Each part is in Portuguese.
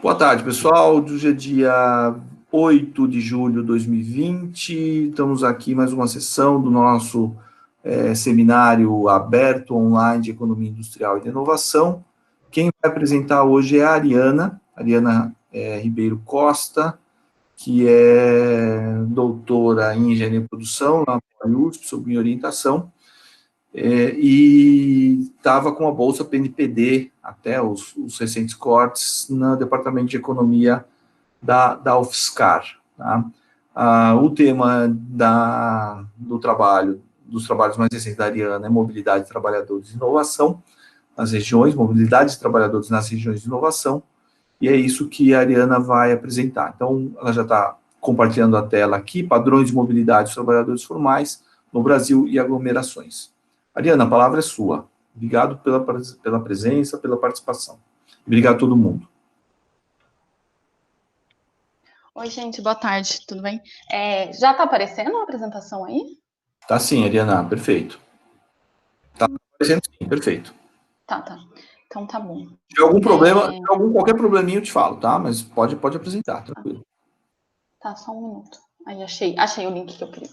Boa tarde, pessoal. Hoje é dia 8 de julho de 2020. Estamos aqui mais uma sessão do nosso seminário aberto online de Economia Industrial e de Inovação. Quem vai apresentar hoje é a Ariana Ribeiro Costa, que é doutora em Engenharia de Produção na USP, sob minha orientação, e estava com a bolsa PNPD até os recentes cortes no Departamento de Economia da UFSCar. Tá? O tema dos trabalhos mais recentes da Ariana é mobilidade de trabalhadores e inovação nas regiões, mobilidade de trabalhadores nas regiões de inovação, e é isso que a Ariana vai apresentar. Então, ela já está compartilhando a tela aqui, padrões de mobilidade dos trabalhadores formais no Brasil e aglomerações. Ariana, a palavra é sua. Obrigado pela presença, pela participação. Obrigado a todo mundo. Oi, gente, boa tarde, tudo bem? Já está aparecendo a apresentação aí? Tá sim, Ariana, perfeito. Tá aparecendo sim, perfeito. Tá. Então tá bom. Se tiver algum problema, qualquer probleminha eu te falo, tá? Mas pode apresentar, tranquilo. Tá, só um minuto. Aí achei o link que eu queria.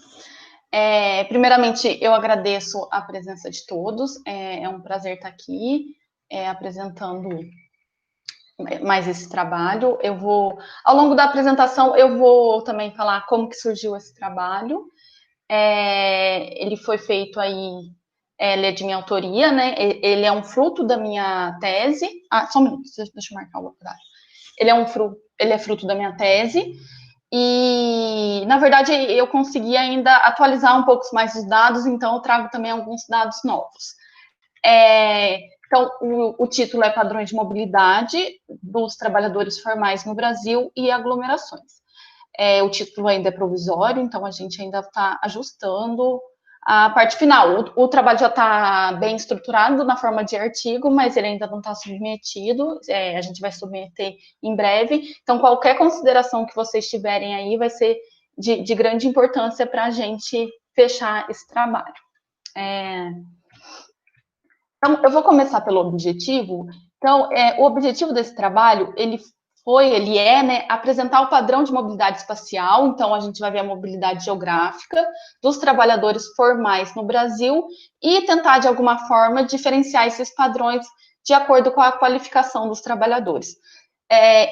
Primeiramente, eu agradeço a presença de todos. É um prazer estar aqui apresentando mais esse trabalho. Ao longo da apresentação, eu vou também falar como que surgiu esse trabalho. Ele foi feito aí, ele é de minha autoria, né? Ele é um fruto da minha tese. Só um minuto, deixa eu marcar o horário. Ele é fruto da minha tese. E, na verdade, eu consegui ainda atualizar um pouco mais os dados, então eu trago também alguns dados novos. Então, o título é Padrões de Mobilidade dos Trabalhadores Formais no Brasil e Aglomerações. O título ainda é provisório, então a gente ainda está ajustando a parte final. O trabalho já está bem estruturado na forma de artigo, mas ele ainda não está submetido, a gente vai submeter em breve. Então, qualquer consideração que vocês tiverem aí vai ser de grande importância para a gente fechar esse trabalho. Então, eu vou começar pelo objetivo. Então, o objetivo desse trabalho, ele é, né, apresentar o padrão de mobilidade espacial. Então, a gente vai ver a mobilidade geográfica dos trabalhadores formais no Brasil e tentar, de alguma forma, diferenciar esses padrões de acordo com a qualificação dos trabalhadores.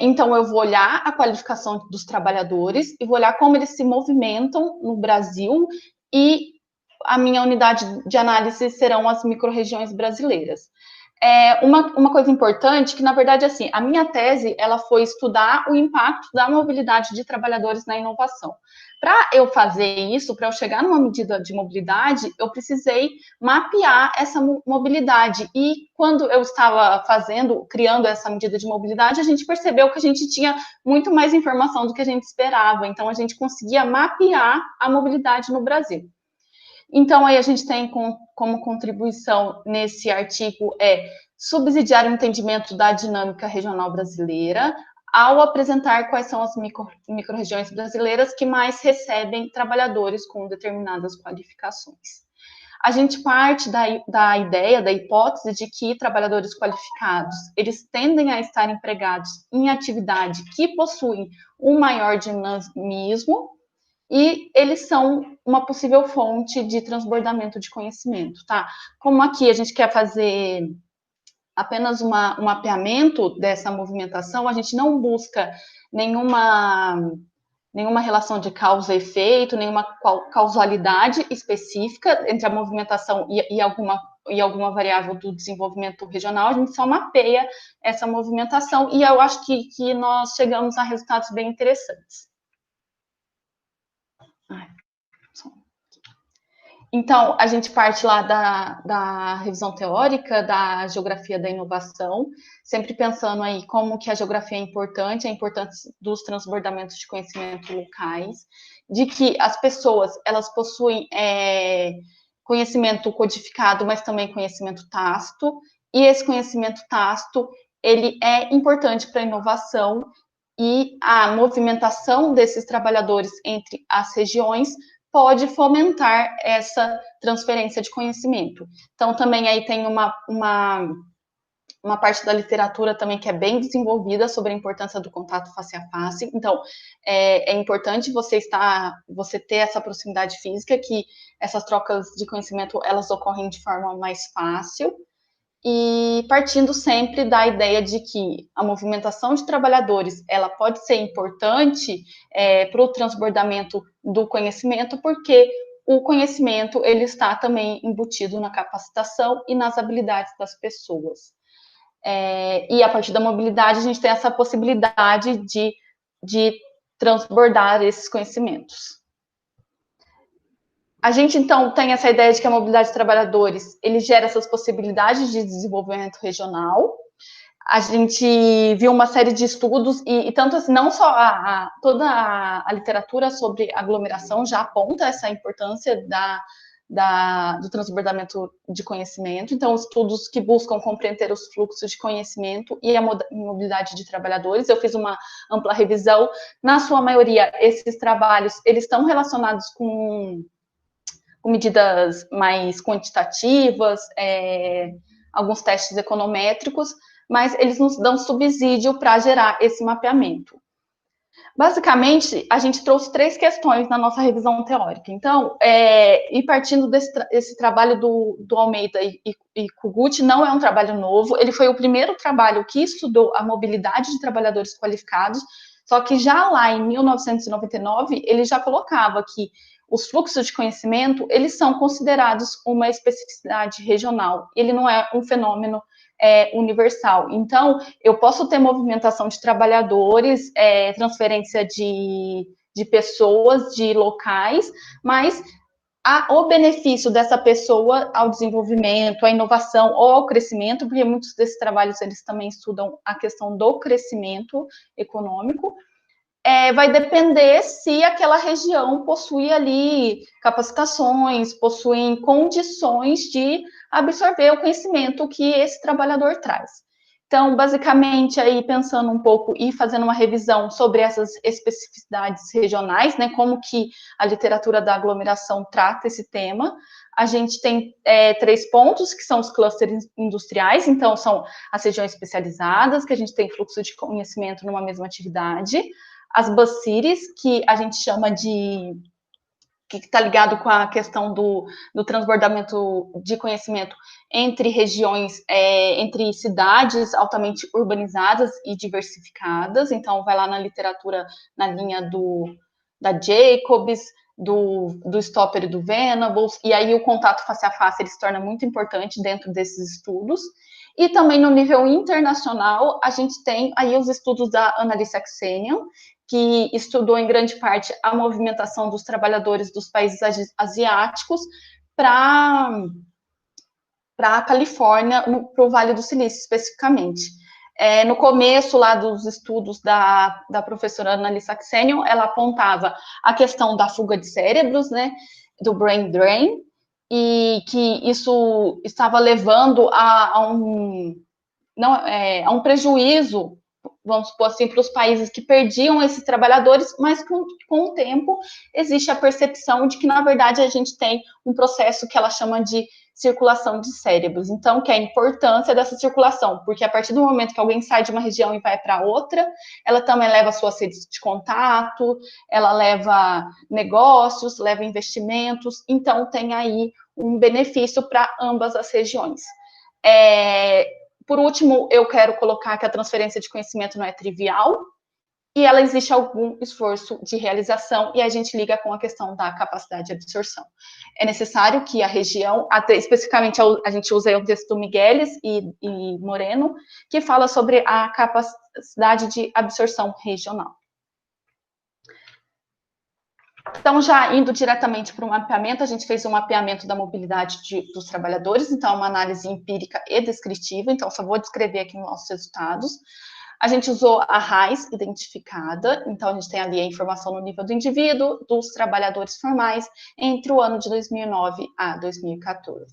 Então, eu vou olhar a qualificação dos trabalhadores e vou olhar como eles se movimentam no Brasil, e a minha unidade de análise serão as microrregiões brasileiras. Uma coisa importante, que na verdade, assim, a minha tese, ela foi estudar o impacto da mobilidade de trabalhadores na inovação. Para eu fazer isso, para eu chegar numa medida de mobilidade, eu precisei mapear essa mobilidade. E quando eu estava criando essa medida de mobilidade, a gente percebeu que a gente tinha muito mais informação do que a gente esperava. Então, a gente conseguia mapear a mobilidade no Brasil. Então, aí a gente tem como contribuição nesse artigo subsidiar o entendimento da dinâmica regional brasileira, ao apresentar quais são as microrregiões brasileiras que mais recebem trabalhadores com determinadas qualificações. A gente parte da ideia, da hipótese de que trabalhadores qualificados, eles tendem a estar empregados em atividade que possuem um maior dinamismo, e eles são uma possível fonte de transbordamento de conhecimento, tá? Como aqui a gente quer fazer apenas um mapeamento dessa movimentação, a gente não busca nenhuma relação de causa e efeito, nenhuma causalidade específica entre a movimentação e alguma variável do desenvolvimento regional. A gente só mapeia essa movimentação, e eu acho que nós chegamos a resultados bem interessantes. Então, a gente parte lá da revisão teórica da geografia da inovação, sempre pensando aí como que a geografia é importante, a importância dos transbordamentos de conhecimento locais, de que as pessoas, elas possuem conhecimento codificado, mas também conhecimento tácito, e esse conhecimento tácito, ele é importante para a inovação, e a movimentação desses trabalhadores entre as regiões pode fomentar essa transferência de conhecimento. Então, também aí tem uma uma parte da literatura também que é bem desenvolvida sobre a importância do contato face a face. Então, é importante você ter essa proximidade física, que essas trocas de conhecimento, elas ocorrem de forma mais fácil, e partindo sempre da ideia de que a movimentação de trabalhadores, ela pode ser importante para o transbordamento do conhecimento, porque o conhecimento, ele está também embutido na capacitação e nas habilidades das pessoas. E a partir da mobilidade, a gente tem essa possibilidade de transbordar esses conhecimentos. A gente, então, tem essa ideia de que a mobilidade de trabalhadores, ele gera essas possibilidades de desenvolvimento regional. A gente viu uma série de estudos, e tanto assim, não só toda a literatura sobre aglomeração já aponta essa importância do transbordamento de conhecimento. Então, estudos que buscam compreender os fluxos de conhecimento e a mobilidade de trabalhadores. Eu fiz uma ampla revisão. Na sua maioria, esses trabalhos, eles estão relacionados com medidas mais quantitativas, alguns testes econométricos, mas eles nos dão subsídio para gerar esse mapeamento. Basicamente, a gente trouxe 3 questões na nossa revisão teórica. Então, e partindo desse trabalho do Almeida e Kogut, não é um trabalho novo, ele foi o primeiro trabalho que estudou a mobilidade de trabalhadores qualificados, só que já lá em 1999, ele já colocava que os fluxos de conhecimento, eles são considerados uma especificidade regional, ele não é um fenômeno universal. Então, eu posso ter movimentação de trabalhadores, transferência de pessoas, de locais, mas o benefício dessa pessoa ao desenvolvimento, à inovação ou ao crescimento, porque muitos desses trabalhos, eles também estudam a questão do crescimento econômico, vai depender se aquela região possui ali capacitações, possuem condições de absorver o conhecimento que esse trabalhador traz. Então, basicamente, aí pensando um pouco e fazendo uma revisão sobre essas especificidades regionais, né, como que a literatura da aglomeração trata esse tema, a gente tem 3 pontos, que são os clusters industriais, então são as regiões especializadas, que a gente tem fluxo de conhecimento numa mesma atividade, as bus cities, que a gente chama de, que está ligado com a questão do transbordamento de conhecimento entre regiões, entre cidades altamente urbanizadas e diversificadas. Então, vai lá na literatura, na linha da Jacobs, do Stopper e do Venables, e aí o contato face a face ele se torna muito importante dentro desses estudos. E também no nível internacional, a gente tem aí os estudos da Annalise Saxenian, que estudou em grande parte a movimentação dos trabalhadores dos países asiáticos para a Califórnia, para o Vale do Silício, especificamente. No começo lá dos estudos da professora Annalise Saxenian, ela apontava a questão da fuga de cérebros, né, do brain drain, e que isso estava levando a um prejuízo, vamos supor assim, para os países que perdiam esses trabalhadores, mas com o tempo existe a percepção de que, na verdade, a gente tem um processo que ela chama de circulação de cérebros. Então, que é a importância dessa circulação, porque a partir do momento que alguém sai de uma região e vai para outra, ela também leva suas redes de contato, ela leva negócios, leva investimentos, então tem aí um benefício para ambas as regiões. Por último, eu quero colocar que a transferência de conhecimento não é trivial e ela existe algum esforço de realização e a gente liga com a questão da capacidade de absorção. É necessário que a região, até especificamente a gente usa o texto do Migueles e Moreno, que fala sobre a capacidade de absorção regional. Então, já indo diretamente para o mapeamento, a gente fez um mapeamento da mobilidade dos trabalhadores, então, uma análise empírica e descritiva, então, só vou descrever aqui os nossos resultados. A gente usou a RAIS identificada, então, a gente tem ali a informação no nível do indivíduo, dos trabalhadores formais, entre o ano de 2009 a 2014.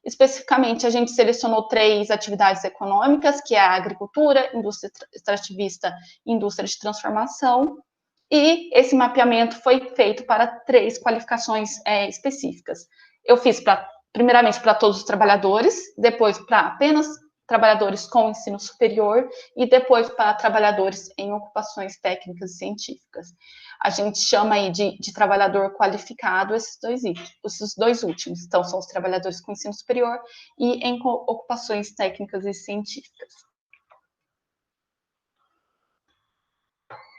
Especificamente, a gente selecionou 3 atividades econômicas, que é a agricultura, indústria extrativista e indústria de transformação, e esse mapeamento foi feito para 3 qualificações específicas. Eu fiz, primeiramente, para todos os trabalhadores, depois para apenas trabalhadores com ensino superior e depois para trabalhadores em ocupações técnicas e científicas. A gente chama aí de trabalhador qualificado esses dois últimos. Então, são os trabalhadores com ensino superior e em ocupações técnicas e científicas.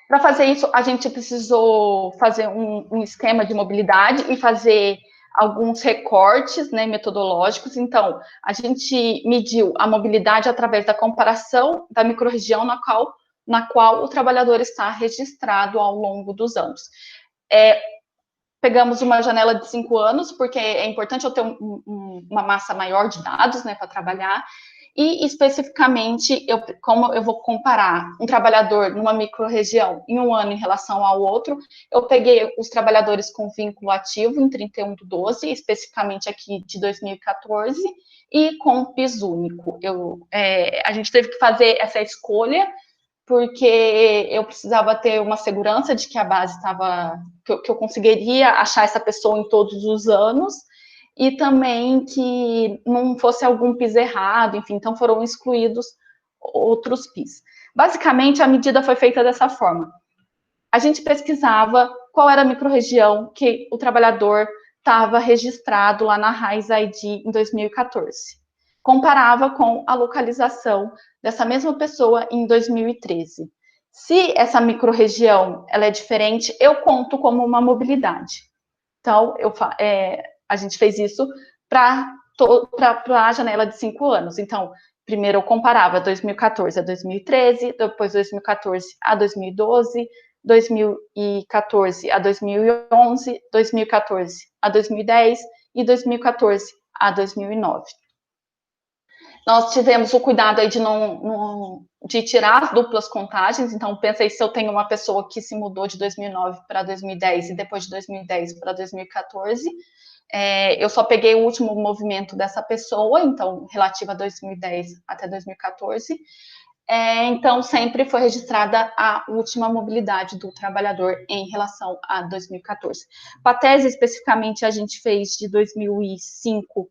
Para fazer isso, a gente precisou fazer um esquema de mobilidade e fazer alguns recortes, né, metodológicos. Então, a gente mediu a mobilidade através da comparação da microrregião na qual o trabalhador está registrado ao longo dos anos. Pegamos uma janela de 5 anos, porque é importante eu ter uma massa maior de dados, né, para trabalhar. E, especificamente, como eu vou comparar um trabalhador numa microrregião em um ano em relação ao outro, eu peguei os trabalhadores com vínculo ativo em 31/12, especificamente aqui de 2014, e com PIS único. A gente teve que fazer essa escolha, porque eu precisava ter uma segurança de que a base estava, que eu conseguiria achar essa pessoa em todos os anos, e também que não fosse algum PIS errado, enfim, então foram excluídos outros PIS. Basicamente, a medida foi feita dessa forma. A gente pesquisava qual era a microrregião que o trabalhador estava registrado lá na Raiz ID em 2014. Comparava com a localização dessa mesma pessoa em 2013. Se essa microrregião ela é diferente, eu conto como uma mobilidade. Então, a gente fez isso para a janela de 5 anos. Então, primeiro eu comparava 2014 a 2013, depois 2014 a 2012, 2014 a 2011, 2014 a 2010 e 2014 a 2009. Nós tivemos o cuidado aí de tirar as duplas contagens. Então, pensei, se eu tenho uma pessoa que se mudou de 2009 para 2010 e depois de 2010 para 2014, eu só peguei o último movimento dessa pessoa, então, relativo a 2010 até 2014. Então, sempre foi registrada a última mobilidade do trabalhador em relação a 2014. Para a tese, especificamente, a gente fez de 2005,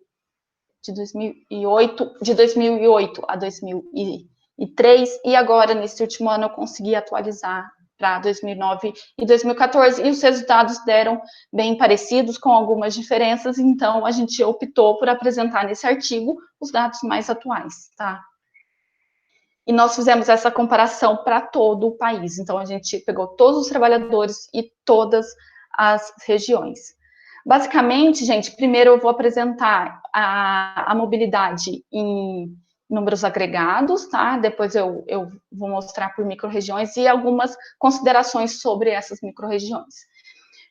de 2008 a 2003, e agora, nesse último ano, eu consegui atualizar para 2009 e 2014, e os resultados deram bem parecidos, com algumas diferenças, então a gente optou por apresentar nesse artigo os dados mais atuais, tá? E nós fizemos essa comparação para todo o país, então a gente pegou todos os trabalhadores e todas as regiões. Basicamente, gente, primeiro eu vou apresentar a mobilidade em números agregados, tá? Depois eu vou mostrar por microrregiões e algumas considerações sobre essas microrregiões.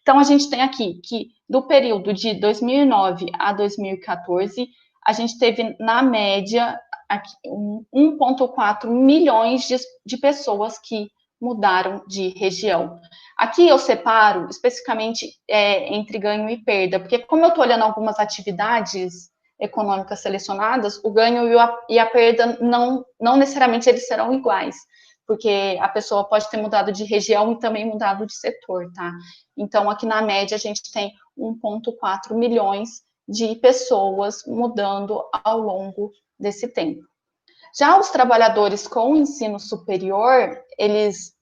Então, a gente tem aqui que do período de 2009 a 2014, a gente teve, na média, 1,4 milhões de pessoas que mudaram de região. Aqui eu separo especificamente entre ganho e perda, porque como eu estou olhando algumas atividades econômicas selecionadas, o ganho e a perda não necessariamente eles serão iguais, porque a pessoa pode ter mudado de região e também mudado de setor, tá? Então, aqui na média, a gente tem 1,4 milhões de pessoas mudando ao longo desse tempo. Já os trabalhadores com ensino superior, eles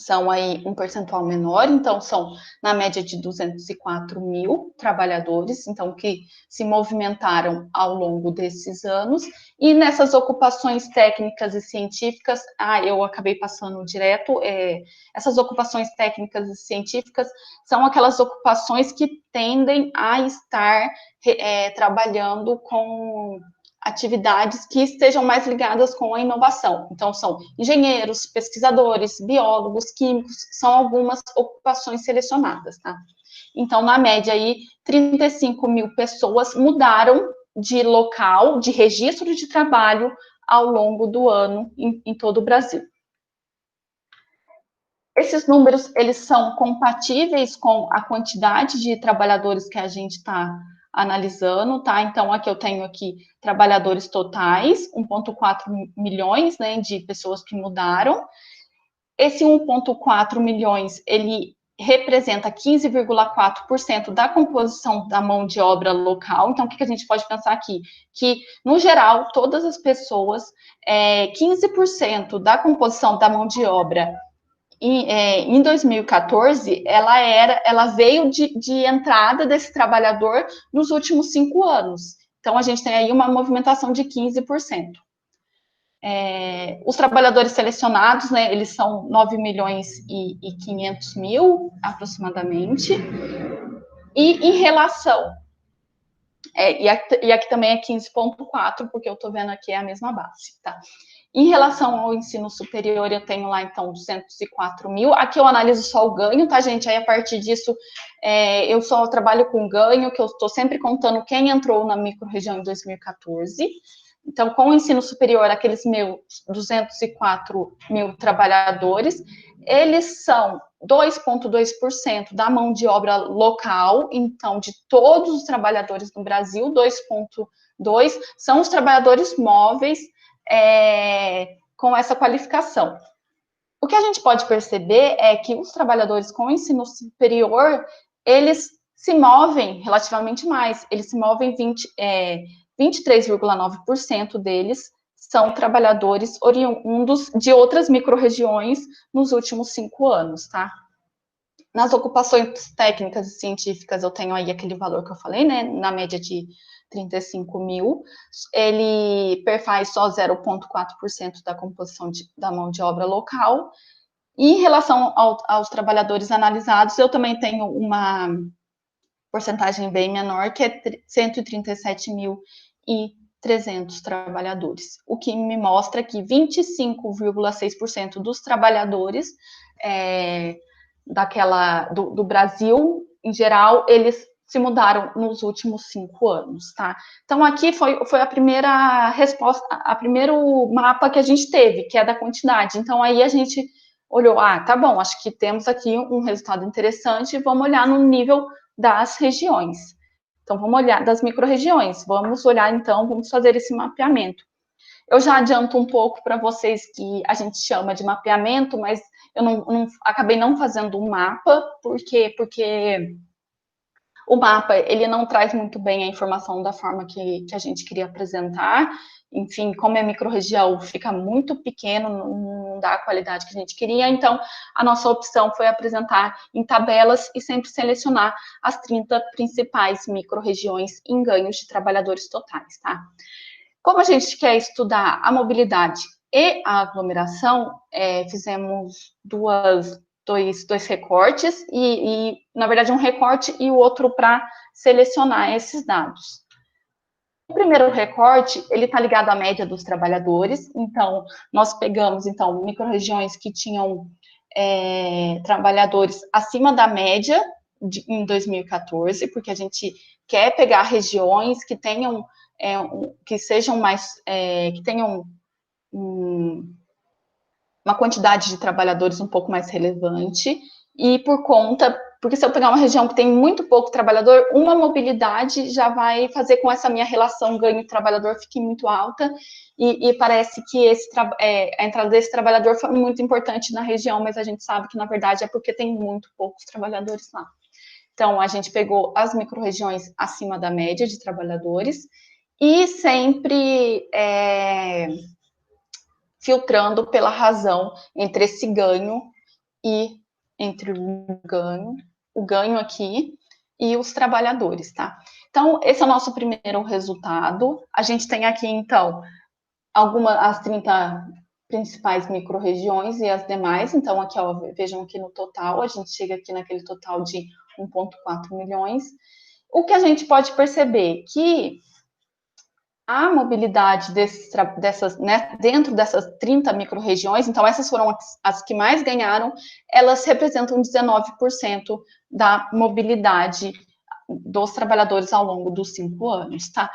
são aí um percentual menor, então são na média de 204 mil trabalhadores, então que se movimentaram ao longo desses anos, e nessas ocupações técnicas e científicas, eu acabei passando direto, essas ocupações técnicas e científicas são aquelas ocupações que tendem a estar trabalhando com atividades que estejam mais ligadas com a inovação. Então, são engenheiros, pesquisadores, biólogos, químicos, são algumas ocupações selecionadas, tá? Então, na média aí, 35 mil pessoas mudaram de local, de registro de trabalho ao longo do ano em todo o Brasil. Esses números, eles são compatíveis com a quantidade de trabalhadores que a gente está analisando, tá? Então, aqui eu tenho aqui trabalhadores totais, 1,4 milhões, né, de pessoas que mudaram. Esse 1,4 milhões, ele representa 15,4% da composição da mão de obra local. Então, o que a gente pode pensar aqui? Que, no geral, todas as pessoas, 15% da composição da mão de obra em 2014, ela veio de entrada desse trabalhador nos últimos 5 anos. Então, a gente tem aí uma movimentação de 15%. Os trabalhadores selecionados, né, eles são 9 milhões e 500 mil, aproximadamente, e em relação, e aqui também é 15,4, porque eu estou vendo aqui é a mesma base, tá? Em relação ao ensino superior, eu tenho lá, então, 204 mil. Aqui eu analiso só o ganho, tá, gente? Aí, a partir disso, eu só trabalho com ganho, que eu estou sempre contando quem entrou na micro-região em 2014. Então, com o ensino superior, aqueles 204 mil trabalhadores, eles são 2,2% da mão de obra local, então, de todos os trabalhadores no Brasil, 2,2% são os trabalhadores móveis com essa qualificação. O que a gente pode perceber é que os trabalhadores com ensino superior, eles se movem relativamente mais, eles se movem 23,9% deles são trabalhadores oriundos de outras micro-regiões nos últimos 5 anos, tá? Nas ocupações técnicas e científicas, eu tenho aí aquele valor que eu falei, né, na média de 35 mil, ele perfaz só 0,4% da composição da mão de obra local. E em relação aos trabalhadores analisados, eu também tenho uma porcentagem bem menor, que é 137.300 trabalhadores, o que me mostra que 25,6% dos trabalhadores do Brasil, em geral, eles se mudaram nos últimos 5 anos, tá? Então, aqui foi a primeira resposta, a primeiro mapa que a gente teve, que é da quantidade. Então, aí a gente olhou, tá bom, acho que temos aqui um resultado interessante, vamos olhar no nível das regiões. Então, vamos olhar das micro-regiões, vamos olhar, então, vamos fazer esse mapeamento. Eu já adianto um pouco para vocês que a gente chama de mapeamento, mas eu acabei não fazendo um mapa, porque o mapa, ele não traz muito bem a informação da forma que a gente queria apresentar. Enfim, como é micro-região, fica muito pequeno, não dá a qualidade que a gente queria. Então, a nossa opção foi apresentar em tabelas e sempre selecionar as 30 principais micro-regiões em ganhos de trabalhadores totais, tá? Como a gente quer estudar a mobilidade e a aglomeração, fizemos dois recortes, na verdade, um recorte e o outro para selecionar esses dados. O primeiro recorte, ele está ligado à média dos trabalhadores, então, nós pegamos, então, micro-regiões que tinham trabalhadores acima da média em 2014, porque a gente quer pegar regiões que tenham, que sejam mais, que tenham uma quantidade de trabalhadores um pouco mais relevante, e porque se eu pegar uma região que tem muito pouco trabalhador, uma mobilidade já vai fazer com essa minha relação ganho-trabalhador fique muito alta, e parece que a entrada desse trabalhador foi muito importante na região, mas a gente sabe que, na verdade, é porque tem muito poucos trabalhadores lá. Então, a gente pegou as micro-regiões acima da média de trabalhadores, e sempre filtrando pela razão entre esse ganho e entre o ganho aqui e os trabalhadores, tá? Então, esse é o nosso primeiro resultado. A gente tem aqui, então, as 30 principais micro-regiões e as demais. Então, aqui, ó, vejam aqui no total, a gente chega aqui naquele total de 1,4 milhões. O que a gente pode perceber que a mobilidade dentro dessas 30 micro-regiões, então essas foram as que mais ganharam, elas representam 19% da mobilidade dos trabalhadores ao longo dos 5 anos, tá?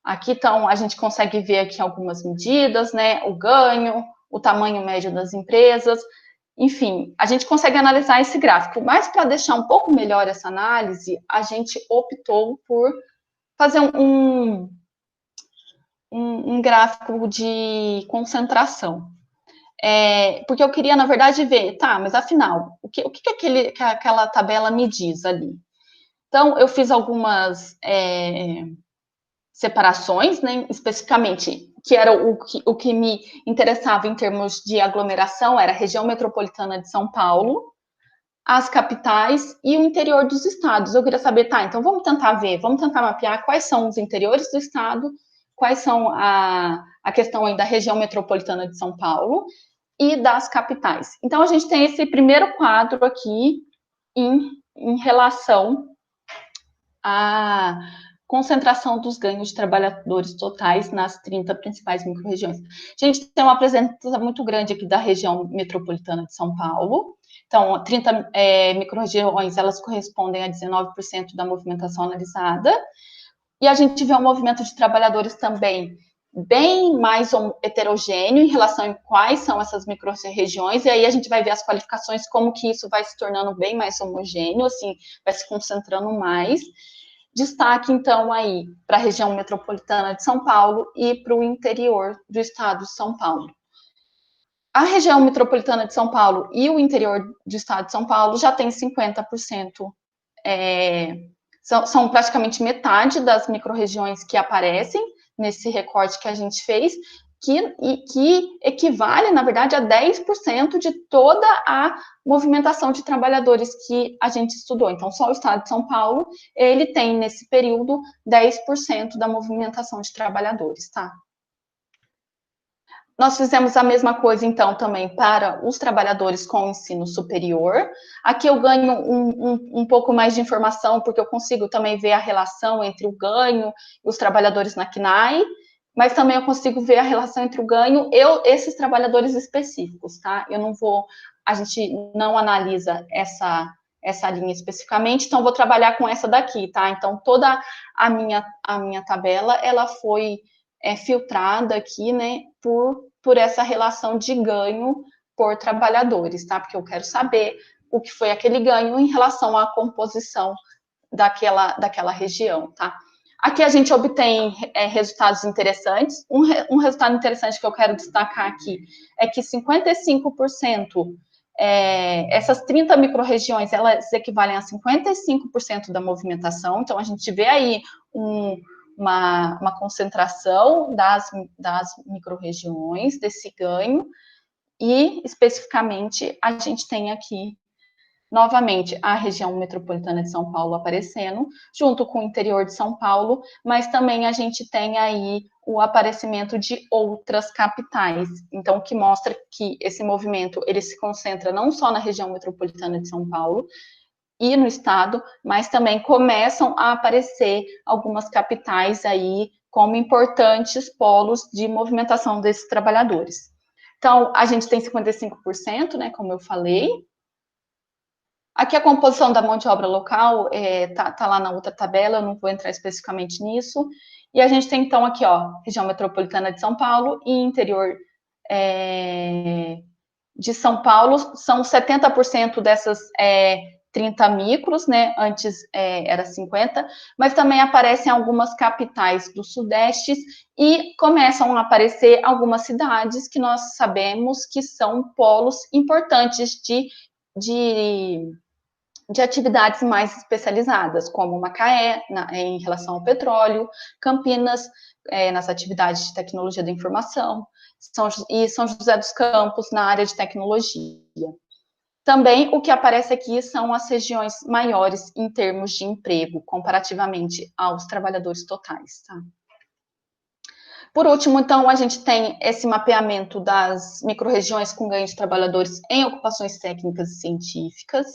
Aqui, então, a gente consegue ver aqui algumas medidas, né, o ganho, o tamanho médio das empresas, enfim, a gente consegue analisar esse gráfico, mas para deixar um pouco melhor essa análise, a gente optou por fazer um gráfico de concentração. porque eu queria, na verdade, ver, tá, mas afinal, o que aquela tabela me diz ali? Então, eu fiz algumas separações, né, especificamente, que era o que me interessava em termos de aglomeração, era a região metropolitana de São Paulo, as capitais e o interior dos estados. Eu queria saber, tá, então vamos tentar mapear quais são os interiores do estado, quais são a questão aí da região metropolitana de São Paulo e das capitais. Então, a gente tem esse primeiro quadro aqui em relação à concentração dos ganhos de trabalhadores totais nas 30 principais microrregiões. A gente tem uma presença muito grande aqui da região metropolitana de São Paulo. Então, 30 microrregiões, elas correspondem a 19% da movimentação analisada. E a gente vê um movimento de trabalhadores também bem mais heterogêneo em relação a quais são essas micro-regiões, e aí a gente vai ver as qualificações, como que isso vai se tornando bem mais homogêneo, assim, vai se concentrando mais. Destaque, então, aí para a região metropolitana de São Paulo e para o interior do estado de São Paulo. A região metropolitana de São Paulo e o interior do estado de São Paulo já tem 50%, são praticamente metade das microrregiões que aparecem nesse recorte que a gente fez, que equivale, na verdade, a 10% de toda a movimentação de trabalhadores que a gente estudou. Então, só o estado de São Paulo, ele tem, nesse período, 10% da movimentação de trabalhadores, tá? Nós fizemos a mesma coisa, então, também para os trabalhadores com ensino superior. Aqui eu ganho um pouco mais de informação, porque eu consigo também ver a relação entre o ganho e os trabalhadores na CNAE, mas também eu consigo ver a relação entre o ganho e esses trabalhadores específicos, tá? A gente não analisa essa linha especificamente, então vou trabalhar com essa daqui, tá? Então, toda a minha tabela, ela foi filtrada aqui, né, por essa relação de ganho por trabalhadores, tá? Porque eu quero saber o que foi aquele ganho em relação à composição daquela região, tá? Aqui a gente obtém resultados interessantes. Um resultado interessante que eu quero destacar aqui é que 55%, essas 30 microrregiões, elas equivalem a 55% da movimentação. Então, a gente vê aí uma concentração das microrregiões, desse ganho, e, especificamente, a gente tem aqui, novamente, a região metropolitana de São Paulo aparecendo, junto com o interior de São Paulo, mas também a gente tem aí o aparecimento de outras capitais, então, que mostra que esse movimento, ele se concentra não só na região metropolitana de São Paulo, e no estado, mas também começam a aparecer algumas capitais aí como importantes polos de movimentação desses trabalhadores. Então, a gente tem 55%, né, como eu falei. Aqui a composição da mão de obra local tá lá na outra tabela, eu não vou entrar especificamente nisso. E a gente tem, então, aqui, ó, região metropolitana de São Paulo e interior de São Paulo, são 70% dessas 30 micros, né? Antes era 50, mas também aparecem algumas capitais do Sudeste e começam a aparecer algumas cidades que nós sabemos que são polos importantes de atividades mais especializadas, como Macaé, em relação ao petróleo, Campinas, nas atividades de tecnologia da informação, e São José dos Campos, na área de tecnologia. Também o que aparece aqui são as regiões maiores em termos de emprego, comparativamente aos trabalhadores totais. Tá? Por último, então, a gente tem esse mapeamento das microrregiões com ganho de trabalhadores em ocupações técnicas e científicas.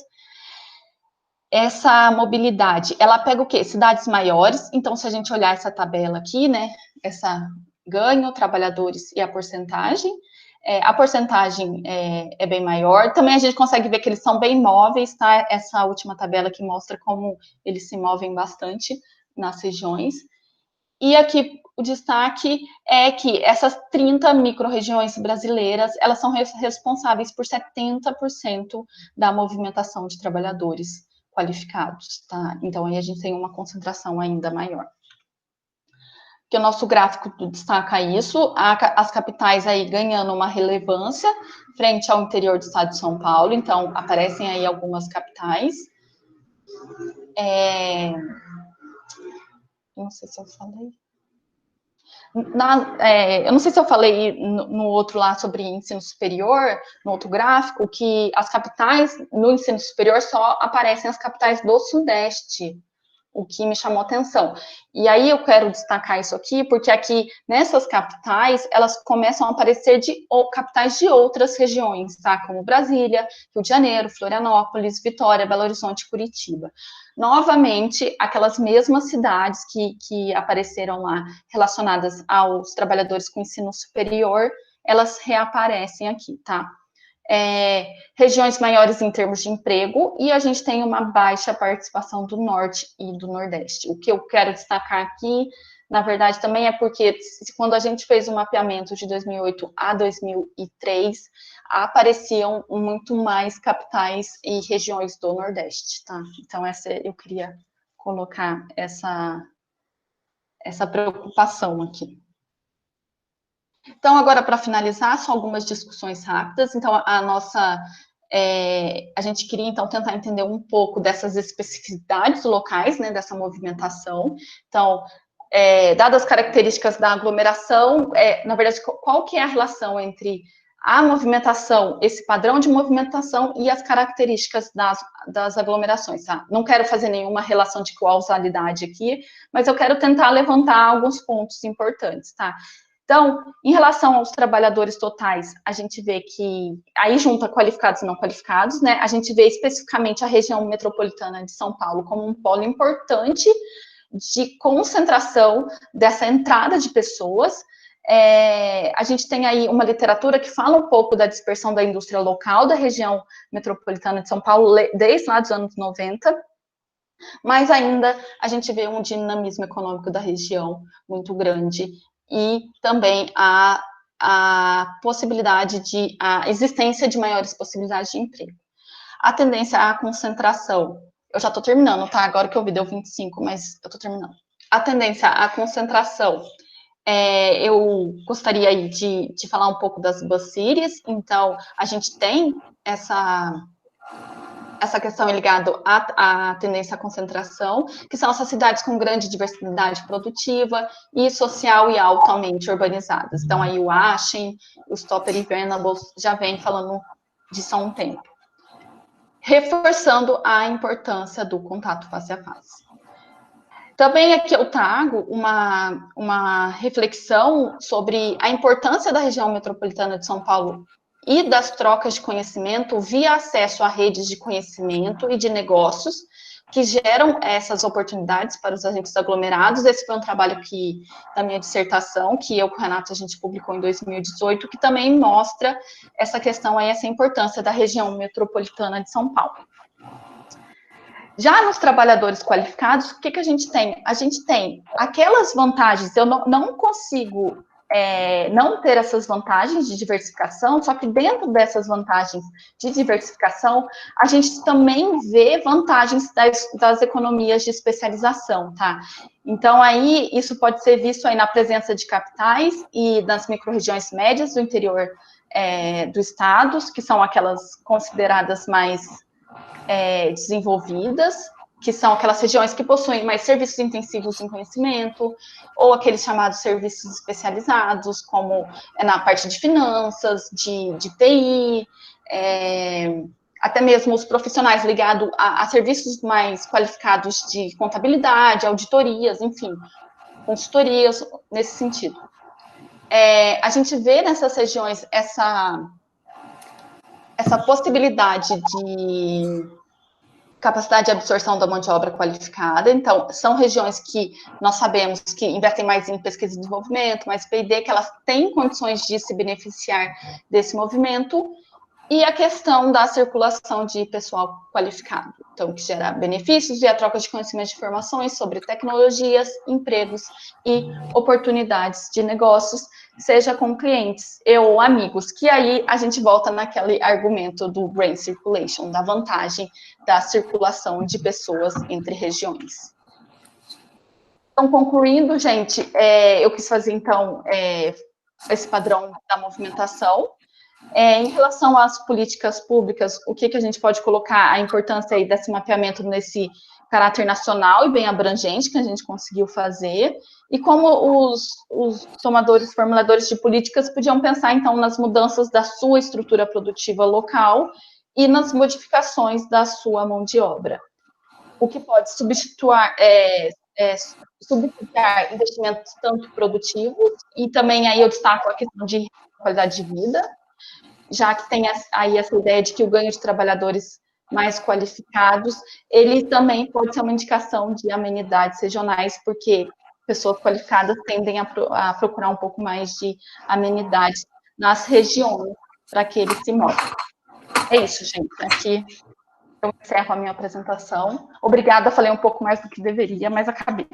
Essa mobilidade, ela pega o quê? Cidades maiores. Então, se a gente olhar essa tabela aqui, né, essa ganho, trabalhadores e a porcentagem é bem maior. Também a gente consegue ver que eles são bem móveis, tá? Essa última tabela que mostra como eles se movem bastante nas regiões. E aqui o destaque é que essas 30 micro-regiões brasileiras, elas são responsáveis por 70% da movimentação de trabalhadores qualificados, tá? Então, aí a gente tem uma concentração ainda maior. que o nosso gráfico destaca isso, as capitais aí ganhando uma relevância frente ao interior do estado de São Paulo, então aparecem aí algumas capitais. Não sei se eu falei. Eu não sei se eu falei no outro lá sobre ensino superior, no outro gráfico, que as capitais no ensino superior só aparecem as capitais do Sudeste, o que me chamou atenção. E aí eu quero destacar isso aqui, porque aqui, nessas capitais, elas começam a aparecer capitais de outras regiões, tá? Como Brasília, Rio de Janeiro, Florianópolis, Vitória, Belo Horizonte, Curitiba. Novamente, aquelas mesmas cidades que apareceram lá relacionadas aos trabalhadores com ensino superior, elas reaparecem aqui, tá? Regiões maiores em termos de emprego, e a gente tem uma baixa participação do Norte e do Nordeste. O que eu quero destacar aqui, na verdade, também é porque quando a gente fez o mapeamento de 2008 a 2003, apareciam muito mais capitais e regiões do Nordeste, tá? Então, eu queria colocar essa preocupação aqui. Então, agora, para finalizar, só algumas discussões rápidas. Então, a gente queria, então, tentar entender um pouco dessas especificidades locais, né, dessa movimentação. Então, dadas as características da aglomeração, na verdade, qual que é a relação entre a movimentação, esse padrão de movimentação e as características das aglomerações, tá? Não quero fazer nenhuma relação de causalidade aqui, mas eu quero tentar levantar alguns pontos importantes, tá? Então, em relação aos trabalhadores totais, a gente vê que, aí junta qualificados e não qualificados, né? A gente vê especificamente a região metropolitana de São Paulo como um polo importante de concentração dessa entrada de pessoas. A gente tem aí uma literatura que fala um pouco da dispersão da indústria local da região metropolitana de São Paulo, desde lá dos anos 90, mas ainda a gente vê um dinamismo econômico da região muito grande, e também a existência de maiores possibilidades de emprego. A tendência à concentração, eu já estou terminando, tá? Agora que eu vi, deu 25, mas eu estou terminando. A tendência à concentração, eu gostaria aí de falar um pouco das bus cities. Então, a gente tem essa questão ligada à tendência à concentração, que são essas cidades com grande diversidade produtiva e social e altamente urbanizadas. Então, aí o Ashen, o Stopper e Venables já vem falando disso há um tempo, reforçando a importância do contato face a face. Também aqui eu trago uma reflexão sobre a importância da região metropolitana de São Paulo e das trocas de conhecimento via acesso a redes de conhecimento e de negócios que geram essas oportunidades para os agentes aglomerados. Esse foi um trabalho da minha dissertação, que eu com o Renato a gente publicou em 2018, que também mostra essa questão aí, essa importância da região metropolitana de São Paulo. Já nos trabalhadores qualificados, o que a gente tem? A gente tem aquelas vantagens, eu não consigo não ter essas vantagens de diversificação, só que dentro dessas vantagens de diversificação, a gente também vê vantagens das economias de especialização, tá? Então, aí, isso pode ser visto aí na presença de capitais e das micro-regiões médias do interior do estado, que são aquelas consideradas mais desenvolvidas, que são aquelas regiões que possuem mais serviços intensivos em conhecimento, ou aqueles chamados serviços especializados, como na parte de finanças, de TI, até mesmo os profissionais ligados a serviços mais qualificados de contabilidade, auditorias, enfim, consultorias nesse sentido. A gente vê nessas regiões essa possibilidade de capacidade de absorção da mão de obra qualificada. Então, são regiões que nós sabemos que investem mais em pesquisa e desenvolvimento, mais P&D, que elas têm condições de se beneficiar desse movimento, e a questão da circulação de pessoal qualificado, então, que gera benefícios e a troca de conhecimentos e informações sobre tecnologias, empregos e oportunidades de negócios, seja com clientes ou amigos, que aí a gente volta naquele argumento do brain circulation, da vantagem da circulação de pessoas entre regiões. Então, concluindo, gente, eu quis fazer, então, esse padrão da movimentação. Em relação às políticas públicas, o que a gente pode colocar a importância aí desse mapeamento nesse caráter nacional e bem abrangente que a gente conseguiu fazer, e como os tomadores, formuladores de políticas podiam pensar, então, nas mudanças da sua estrutura produtiva local e nas modificações da sua mão de obra. O que pode substituir investimentos tanto produtivos, e também aí eu destaco a questão de qualidade de vida, já que tem aí essa ideia de que o ganho de trabalhadores mais qualificados, ele também pode ser uma indicação de amenidades regionais, porque pessoas qualificadas tendem a procurar um pouco mais de amenidades nas regiões para que eles se movem. É isso, gente. Aqui eu encerro a minha apresentação. Obrigada, falei um pouco mais do que deveria, mas acabei.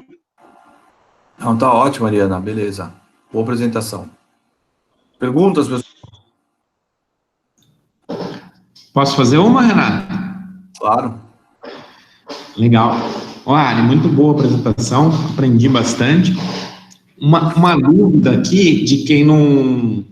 Não, tá ótimo, Mariana, beleza. Boa apresentação. Perguntas, pessoal? Posso fazer uma, Renato? Claro. Legal. Olha, muito boa apresentação, aprendi bastante. Uma dúvida aqui de quem não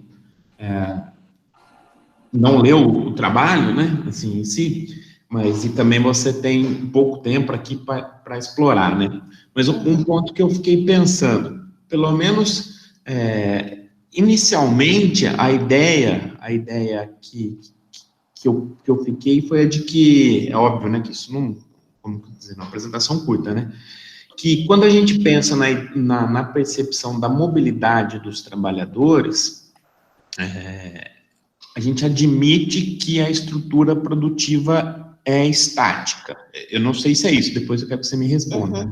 leu o trabalho, né, assim, em si, mas e também você tem pouco tempo aqui para explorar, né? Mas um ponto que eu fiquei pensando, pelo menos inicialmente a ideia que eu fiquei foi a de que, é óbvio, né, que isso não, como dizer, uma apresentação curta, né, que quando a gente pensa na percepção da mobilidade dos trabalhadores, a gente admite que a estrutura produtiva é estática. Eu não sei se é isso, depois eu quero que você me responda.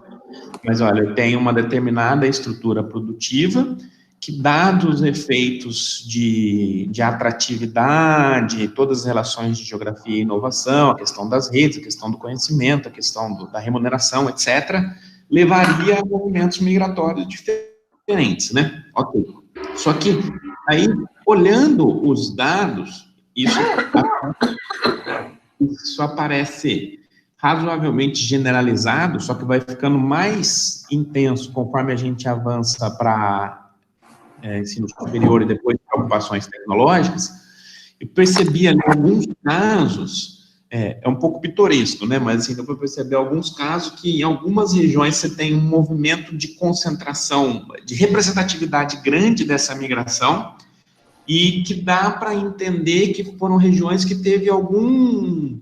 Mas, olha, eu tenho uma determinada estrutura produtiva que, dados os efeitos de atratividade, todas as relações de geografia e inovação, a questão das redes, a questão do conhecimento, a questão da remuneração, etc., levaria a movimentos migratórios diferentes, né? Ok. Só que, aí, olhando os dados, isso aparece razoavelmente generalizado, só que vai ficando mais intenso conforme a gente avança para ensino superior e depois para ocupações tecnológicas. Eu percebi ali alguns casos, é um pouco pitoresco, né? Mas assim, deu para perceber alguns casos que em algumas regiões você tem um movimento de concentração, de representatividade grande dessa migração, e que dá para entender que foram regiões que teve algum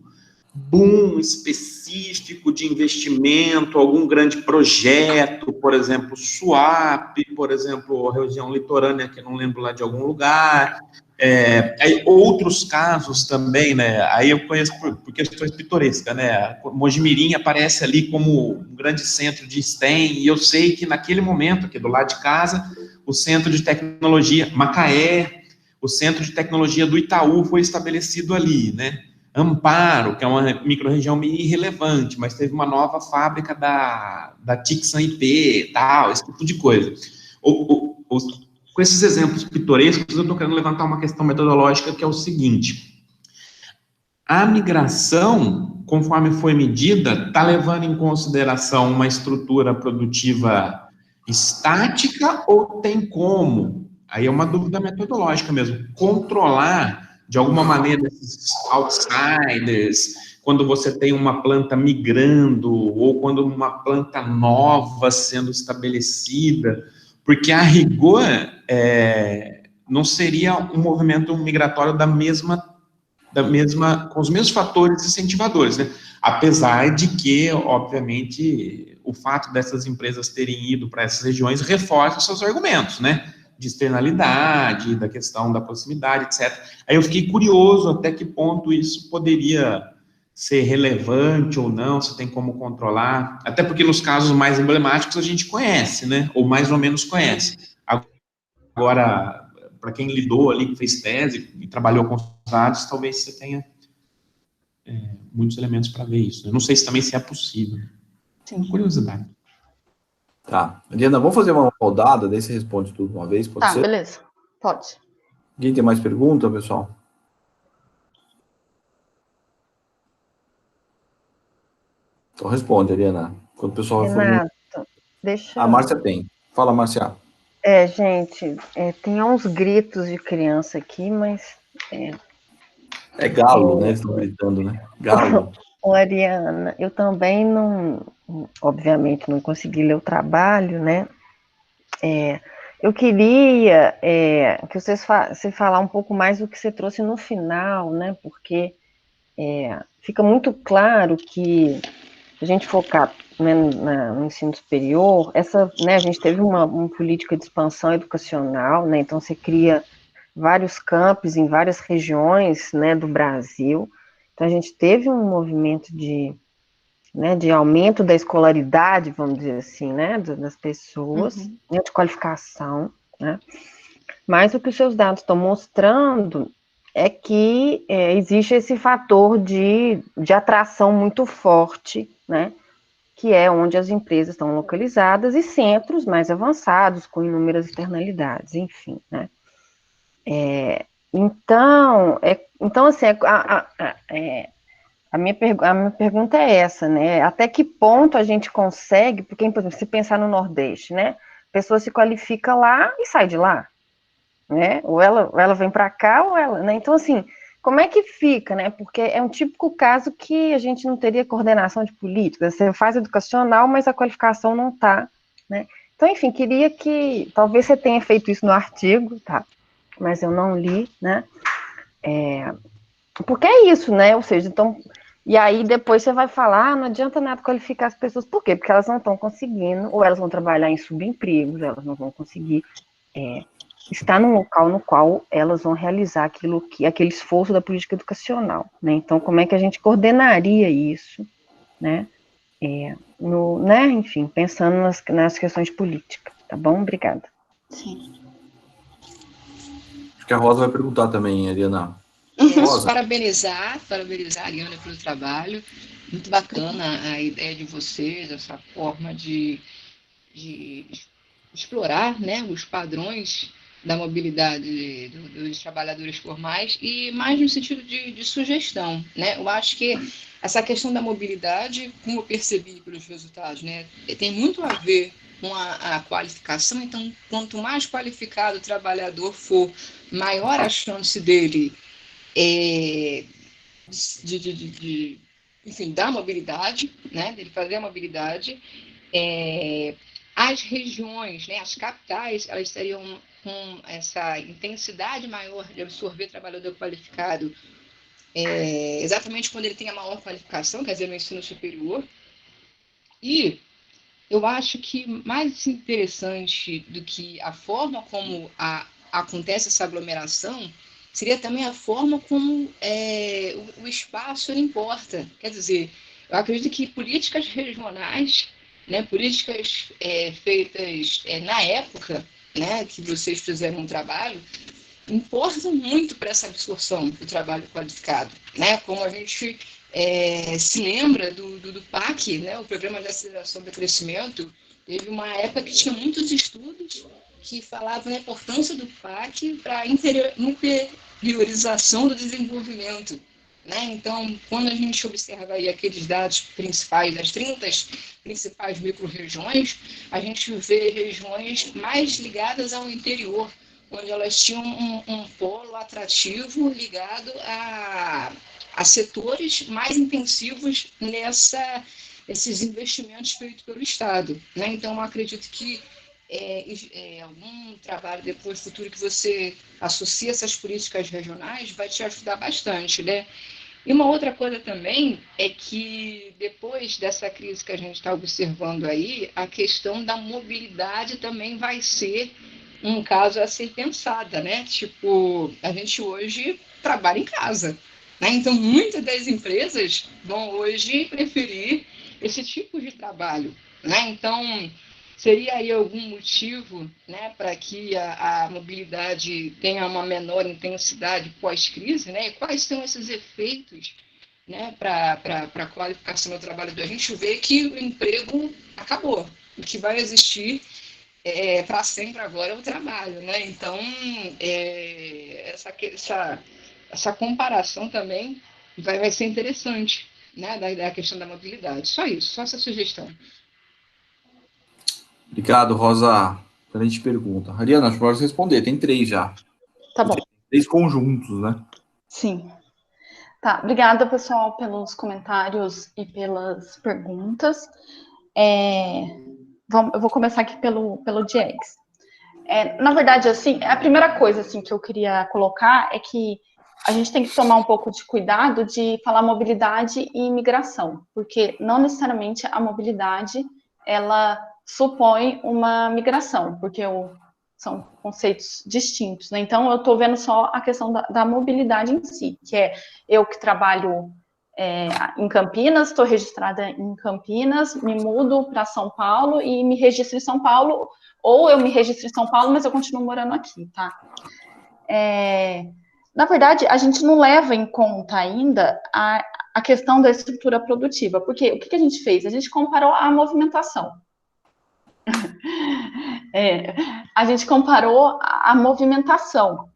boom específico de investimento, algum grande projeto, por exemplo, Suape, por exemplo, a região litorânea, que eu não lembro lá de algum lugar, aí outros casos também, né, aí eu conheço por questões pitorescas, né, Mojimirim aparece ali como um grande centro de STEM, e eu sei que naquele momento, aqui do lado de casa, o centro de tecnologia, Macaé, o centro de tecnologia do Itaú foi estabelecido ali, né, Amparo, que é uma microrregião meio irrelevante, mas teve uma nova fábrica da Tixan IP, tal, esse tipo de coisa. Com esses exemplos pitorescos, eu estou querendo levantar uma questão metodológica, que é o seguinte: a migração, conforme foi medida, está levando em consideração uma estrutura produtiva estática ou tem como, aí é uma dúvida metodológica mesmo, controlar de alguma maneira esses outsiders, quando você tem uma planta migrando, ou quando uma planta nova sendo estabelecida, porque a rigor não seria um movimento migratório com os mesmos fatores incentivadores, né? Apesar de que, obviamente, o fato dessas empresas terem ido para essas regiões reforça os seus argumentos, né? De externalidade, da questão da proximidade, etc. Aí eu fiquei curioso até que ponto isso poderia ser relevante ou não, se tem como controlar, até porque nos casos mais emblemáticos a gente conhece, né? Ou mais ou menos conhece. Agora, para quem lidou ali, fez tese e trabalhou com os dados, talvez você tenha muitos elementos para ver isso. Eu não sei se também se é possível. Sim. Curiosidade. Tá. Diana, vamos fazer uma rodada, daí você responde tudo de uma vez, pode ser? Tá, beleza. Pode. Alguém tem mais pergunta, pessoal? Então responde, Ariana. Quando o pessoal Renato, A Márcia tem. Fala, Márcia. Gente, tem uns gritos de criança aqui, mas... É galo, né? Eles estão gritando, né? Galo. Ariana, eu também não... Obviamente, não consegui ler o trabalho, né? Eu queria que você falar um pouco mais do que você trouxe no final, né? Porque fica muito claro que se a gente focar, né, no ensino superior, né, a gente teve uma política de expansão educacional, né? Então você cria vários campos em várias regiões, né, do Brasil. Então a gente teve um movimento de aumento da escolaridade, vamos dizer assim, né, das pessoas, né, de qualificação, né? Mas o que os seus dados estão mostrando é que existe esse fator de atração muito forte, né, que é onde as empresas estão localizadas e centros mais avançados, com inúmeras externalidades, enfim, né. Então, assim, a minha pergunta é essa, né? Até que ponto a gente consegue, porque, por exemplo, se pensar no Nordeste, né? A pessoa se qualifica lá e sai de lá, né? Ou ela vem para cá, ou ela, né? Então, assim, como é que fica, né? Porque é um típico caso que a gente não teria coordenação de política. Você faz educacional, mas a qualificação não está, né? Então, enfim, queria que, talvez você tenha feito isso no artigo, tá? Mas eu não li, né? Porque é isso, né? Ou seja, então, e aí depois você vai falar, não adianta nada qualificar as pessoas, por quê? Porque elas não estão conseguindo, ou elas vão trabalhar em subempregos, elas não vão conseguir estar num local no qual elas vão realizar aquele esforço da política educacional, né? Então, como é que a gente coordenaria isso, né? Né? Enfim, pensando nas questões políticas, tá bom? Obrigada. Sim. Acho que a Rosa vai perguntar também, Ariana. Rosa. Parabenizar a Ariana pelo trabalho. Muito bacana a ideia de vocês, essa forma de explorar, né, os padrões da mobilidade dos trabalhadores formais e mais no sentido de sugestão, né? Eu acho que essa questão da mobilidade, como eu percebi pelos resultados, né, tem muito a ver com a qualificação. Então, quanto mais qualificado o trabalhador for, maior a chance dele enfim, da mobilidade, né, dele fazer a mobilidade. As regiões, né, as capitais, elas teriam com essa intensidade maior de absorver trabalhador qualificado, exatamente quando ele tem a maior qualificação, quer dizer, no ensino superior. E eu acho que mais interessante do que a forma como acontece essa aglomeração seria também a forma como o espaço importa. Quer dizer, eu acredito que políticas regionais, né, políticas feitas na época, né, que vocês fizeram um trabalho, importam muito para essa absorção do trabalho qualificado, né? Como a gente se lembra do PAC, né, o Programa de Aceleração do Crescimento, teve uma época que tinha muitos estudos que falavam da importância do PAC para a interiorização do desenvolvimento, né? Então, quando a gente observa aí aqueles dados principais das 30 principais micro-regiões, a gente vê regiões mais ligadas ao interior, onde elas tinham um polo atrativo ligado a setores mais intensivos nesses investimentos feitos pelo Estado, né? Então, eu acredito que algum trabalho depois futuro que você associa essas políticas regionais vai te ajudar bastante, né? E uma outra coisa também é que depois dessa crise que a gente está observando aí, a questão da mobilidade também vai ser um caso a ser pensada, né? Tipo, a gente hoje trabalha em casa, né? Então, muitas das empresas vão hoje preferir esse tipo de trabalho, né? Então, seria aí algum motivo, né, para que a mobilidade tenha uma menor intensidade pós-crise, né? E quais são esses efeitos, né, para a qualificação do trabalhador? A gente vê que o emprego acabou, o que vai existir para sempre agora é o trabalho, né? Então, essa comparação também vai ser interessante, né, da questão da mobilidade. Só isso, só essa sugestão. Obrigado, Rosa. Excelente pergunta. Ariana, acho que pode responder. Tem 3 já. Tá bom. 3 conjuntos, né? Sim. Tá, obrigada, pessoal, pelos comentários e pelas perguntas. Eu vou começar aqui pelo Diegues. Na verdade, assim, a primeira coisa assim, que eu queria colocar é que a gente tem que tomar um pouco de cuidado de falar mobilidade e imigração, porque não necessariamente a mobilidade, ela supõe uma migração, porque são conceitos distintos, né? Então, eu estou vendo só a questão da mobilidade em si, que é eu que trabalho em Campinas, estou registrada em Campinas, me mudo para São Paulo e me registro em São Paulo, ou eu me registro em São Paulo, mas eu continuo morando aqui, tá? Na verdade, a gente não leva em conta ainda a questão da estrutura produtiva, porque o que a gente fez? A gente comparou a movimentação. A gente comparou a movimentação.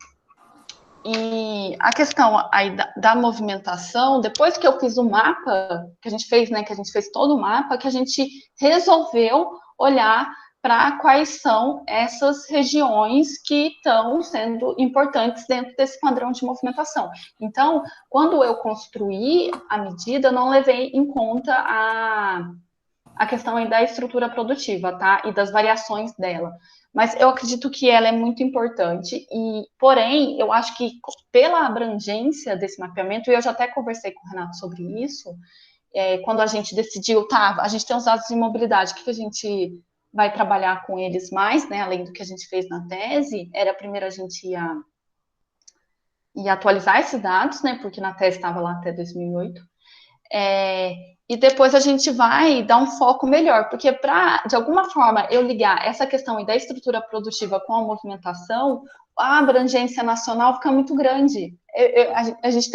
E a questão aí da movimentação, depois que eu fiz o mapa, que a gente fez, né, que a gente fez todo o mapa, que a gente resolveu olhar para quais são essas regiões que estão sendo importantes dentro desse padrão de movimentação. Então, quando eu construí a medida, eu não levei em conta a questão aí da estrutura produtiva, tá? E das variações dela. Mas eu acredito que ela é muito importante, porém, eu acho que pela abrangência desse mapeamento, e eu já até conversei com o Renato sobre isso, quando a gente decidiu, a gente tem os dados de mobilidade, o que a gente vai trabalhar com eles mais, né, além do que a gente fez na tese, era primeiro a gente ia atualizar esses dados, né, porque na tese estava lá até 2008, e depois a gente vai dar um foco melhor, porque para, de alguma forma, eu ligar essa questão da estrutura produtiva com a movimentação, a abrangência nacional fica muito grande. A gente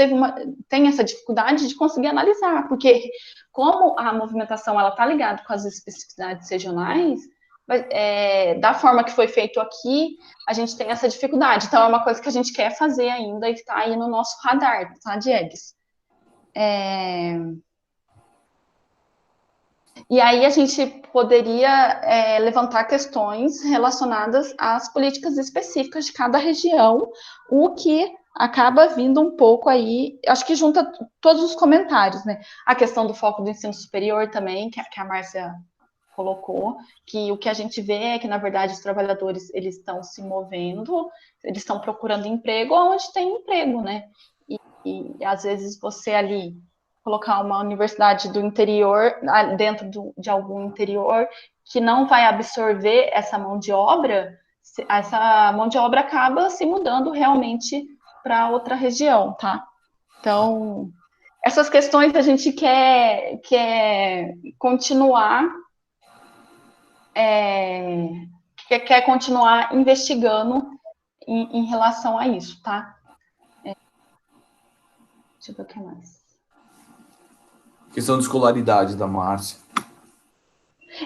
tem essa dificuldade de conseguir analisar, porque como a movimentação está ligada com as especificidades regionais, da forma que foi feito aqui, a gente tem essa dificuldade. Então, é uma coisa que a gente quer fazer ainda e que está aí no nosso radar, tá, Diegues? E aí a gente poderia levantar questões relacionadas às políticas específicas de cada região, o que acaba vindo um pouco aí, acho que junta todos os comentários, né? A questão do foco do ensino superior também, que a Márcia colocou, que o que a gente vê é que, na verdade, os trabalhadores, eles estão se movendo, eles estão procurando emprego onde tem emprego, né? E às vezes você ali colocar uma universidade do interior, dentro de algum interior, que não vai absorver essa mão de obra acaba se mudando realmente para outra região, tá? Então, essas questões a gente quer continuar quer continuar investigando em relação a isso, tá? Deixa eu ver o que mais. Questão de escolaridade da Márcia.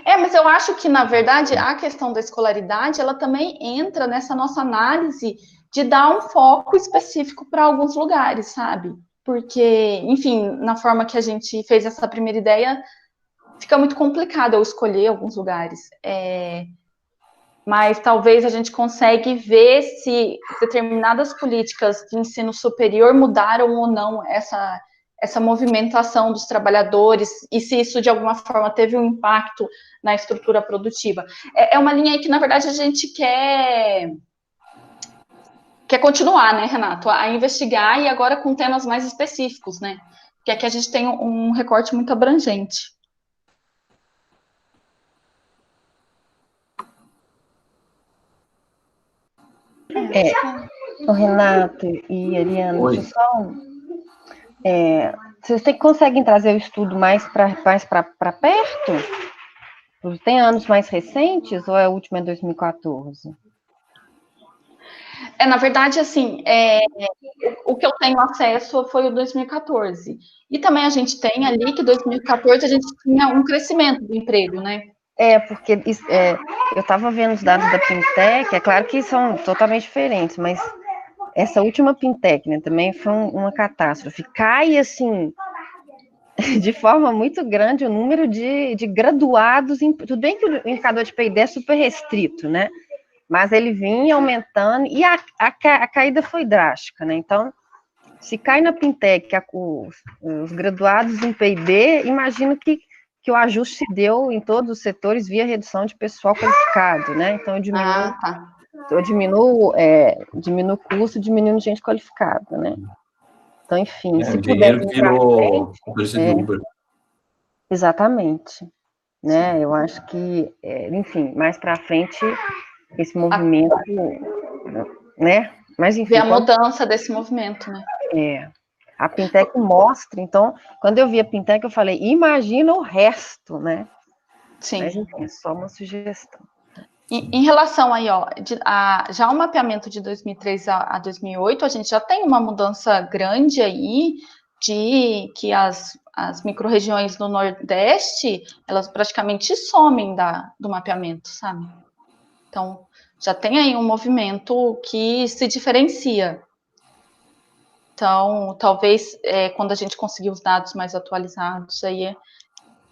Mas eu acho que, na verdade, a questão da escolaridade, ela também entra nessa nossa análise de dar um foco específico para alguns lugares, sabe? Porque, enfim, na forma que a gente fez essa primeira ideia, fica muito complicado eu escolher alguns lugares. Mas talvez a gente consegue ver se determinadas políticas de ensino superior mudaram ou não essa movimentação dos trabalhadores e se isso, de alguma forma, teve um impacto na estrutura produtiva. É uma linha aí que, na verdade, a gente quer continuar, né, Renato, a investigar e agora com temas mais específicos, né? Porque aqui a gente tem um recorte muito abrangente. O Renato e Ariana, vocês conseguem trazer o estudo mais para perto? Tem anos mais recentes ou a última é 2014? Na verdade, assim, o que eu tenho acesso foi o 2014. E também a gente tem ali que 2014 a gente tinha um crescimento do emprego, né? Porque eu estava vendo os dados da Pintec, é claro que são totalmente diferentes, mas essa última Pintec, né, também foi uma catástrofe. Cai, assim, de forma muito grande o número de graduados. Tudo bem que o indicador de PID é super restrito, né? Mas ele vinha aumentando e a caída foi drástica, né? Então, se cai na Pintec os graduados em PID, imagino que o ajuste se deu em todos os setores via redução de pessoal qualificado, né? Então, eu diminuo o custo, diminuindo gente qualificada, né? Então, enfim, se O puder engenheiro vir para virou frente, motorista de Uber. exatamente, né? Eu acho que, enfim, mais para frente esse movimento, né? Mas enfim, ver a mudança desse movimento, né? A Pintec mostra. Então, quando eu vi a Pintec, eu falei, imagina o resto, né? Sim. Mas enfim, é só uma sugestão. Em relação aí, ó, já o mapeamento de 2003 a 2008, a gente já tem uma mudança grande aí de que as micro-regiões do Nordeste, elas praticamente somem do mapeamento, sabe? Então, já tem aí um movimento que se diferencia. Então, talvez, quando a gente conseguir os dados mais atualizados, aí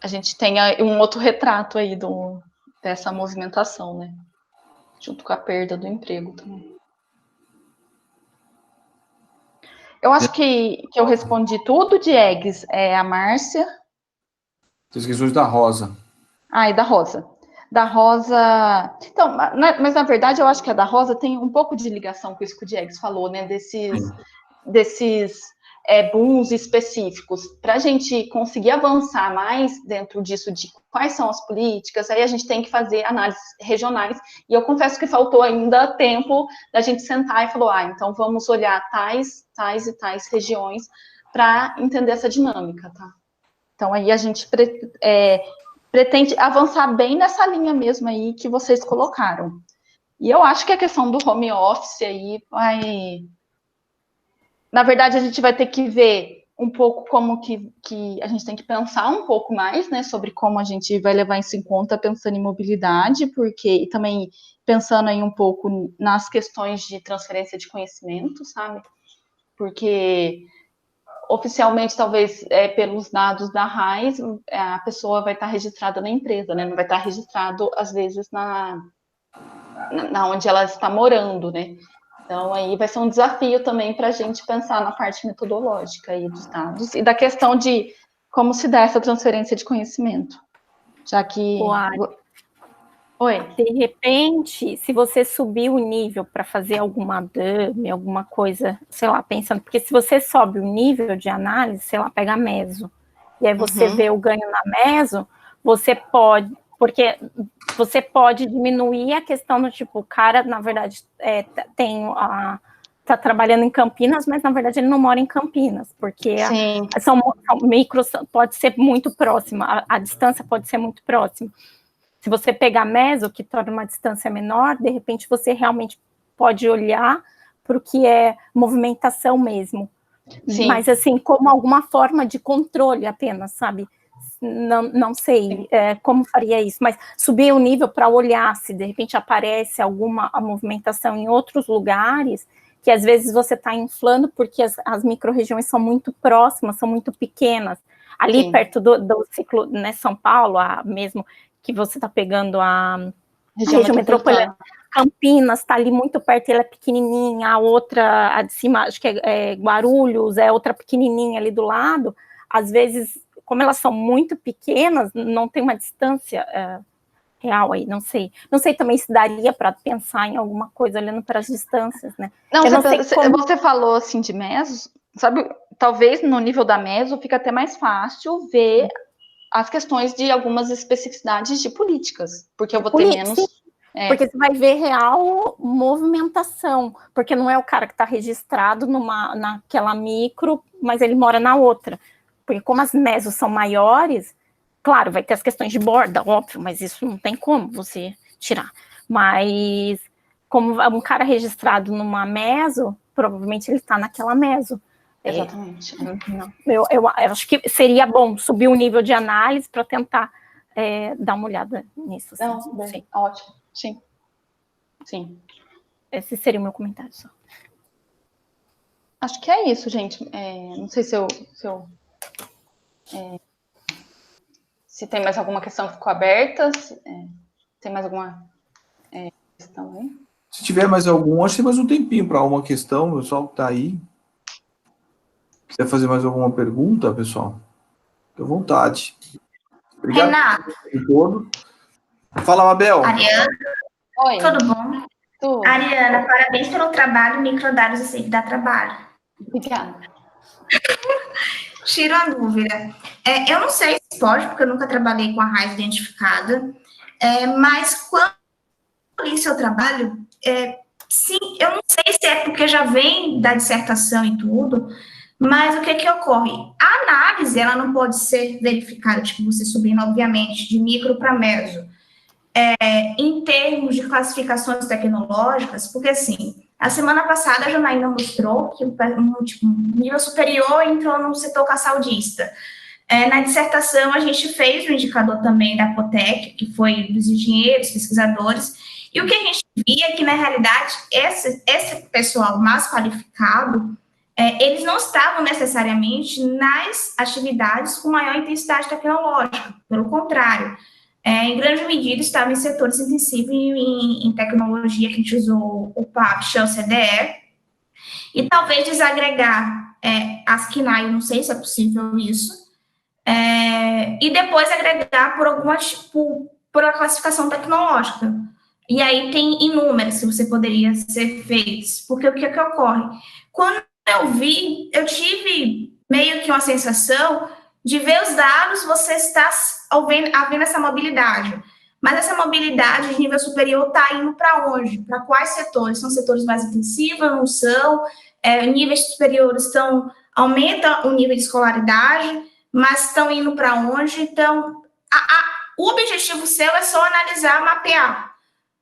a gente tenha um outro retrato aí dessa movimentação, né? Junto com a perda do emprego também. Eu acho que eu respondi tudo, Diegues. A Márcia. Você esqueceu da Rosa. E da Rosa. Da Rosa. Então, mas na verdade eu acho que a da Rosa tem um pouco de ligação com isso que o Diegues falou, né? Desses booms específicos. Para a gente conseguir avançar mais dentro disso, de quais são as políticas, aí a gente tem que fazer análises regionais. E eu confesso que faltou ainda tempo da gente sentar e falar, então vamos olhar tais e tais regiões para entender essa dinâmica, tá? Então aí a gente pretende avançar bem nessa linha mesmo aí que vocês colocaram. E eu acho que a questão do home office aí vai... Na verdade, a gente vai ter que ver um pouco como que a gente tem que pensar um pouco mais, né, sobre como a gente vai levar isso em conta pensando em mobilidade, e também pensando aí um pouco nas questões de transferência de conhecimento, sabe? Porque oficialmente, talvez, pelos dados da RAIS, a pessoa vai estar registrada na empresa, né? Não vai estar registrado, às vezes, na onde ela está morando, né? Então, aí vai ser um desafio também para a gente pensar na parte metodológica aí dos dados e da questão de como se dá essa transferência de conhecimento. Já que... Oi. De repente, se você subir o nível para fazer alguma dummy, alguma coisa, sei lá, pensando, porque se você sobe o nível de análise, sei lá, pega a meso, e aí você vê o ganho na meso, você pode, porque você pode diminuir a questão do tipo, o cara, na verdade, tá trabalhando em Campinas, mas na verdade ele não mora em Campinas, porque são micros, pode ser muito próxima, a distância pode ser muito próxima. Se você pegar meso, que torna uma distância menor, de repente você realmente pode olhar para o que é movimentação mesmo. Sim. Mas assim, como alguma forma de controle apenas, sabe? Não sei como faria isso, mas subir o nível para olhar se de repente aparece alguma movimentação em outros lugares, que às vezes você está inflando porque as micro-regiões são muito próximas, são muito pequenas. Ali perto do ciclo, né, São Paulo, mesmo que você está pegando a região metropolitana, Campinas está ali muito perto, ela é pequenininha, a outra, a de cima, acho que é Guarulhos, é outra pequenininha ali do lado, às vezes, como elas são muito pequenas, não tem uma distância real aí, não sei também se daria para pensar em alguma coisa olhando para as distâncias, né? Você falou assim de mesos, sabe, talvez no nível da meso fica até mais fácil ver as questões de algumas especificidades de políticas, porque eu vou ter menos... Porque você vai ver real movimentação, porque não é o cara que está registrado naquela micro, mas ele mora na outra. Porque como as mesos são maiores, claro, vai ter as questões de borda, óbvio, mas isso não tem como você tirar. Mas como um cara registrado numa meso, provavelmente ele está naquela meso. Exatamente. Eu acho que seria bom subir o nível de análise para tentar dar uma olhada nisso. Assim. Ótimo, sim. Esse seria o meu comentário só. Acho que é isso, gente. Não sei se eu Se tem mais alguma questão que ficou aberta, tem mais alguma questão aí? Se tiver mais algum, acho que tem mais um tempinho para uma questão, o pessoal que está aí. Quiser fazer mais alguma pergunta, pessoal? Fique à vontade. Obrigado. Renato. Todo. Fala, Mabel. Ariana. Oi. Tudo bom? Tudo. Ariana, parabéns pelo trabalho. Microdados eu sei que dá trabalho. Obrigada. Tiro a dúvida. Eu não sei se pode, porque eu nunca trabalhei com a raiz identificada, mas quando eu li seu trabalho, sim, eu não sei se é porque já vem da dissertação e tudo, mas o que ocorre? A análise, ela não pode ser verificada, tipo, você subindo, obviamente, de micro para meso, em termos de classificações tecnológicas, porque, assim, a semana passada a Janaína mostrou que um nível superior entrou no setor caçaudista. Na dissertação, a gente fez o indicador também da Apotec, que foi dos engenheiros, pesquisadores, e o que a gente via é que, na realidade, esse pessoal mais qualificado, eles não estavam necessariamente nas atividades com maior intensidade tecnológica, pelo contrário, em grande medida estavam em setores intensivos em tecnologia, que a gente usou o PAP, Shell, CDE, e talvez desagregar as KNAI, eu não sei se é possível isso, e depois agregar por a classificação tecnológica. E aí tem inúmeras que você poderia ser feitos, porque o que ocorre? Quando eu vi, eu tive meio que uma sensação de ver os dados, você está havendo essa mobilidade. Mas essa mobilidade de nível superior está indo para onde? Para quais setores? São setores mais intensivos, não são? Níveis superiores aumenta o nível de escolaridade, mas estão indo para onde? Então, o objetivo seu é só analisar, mapear.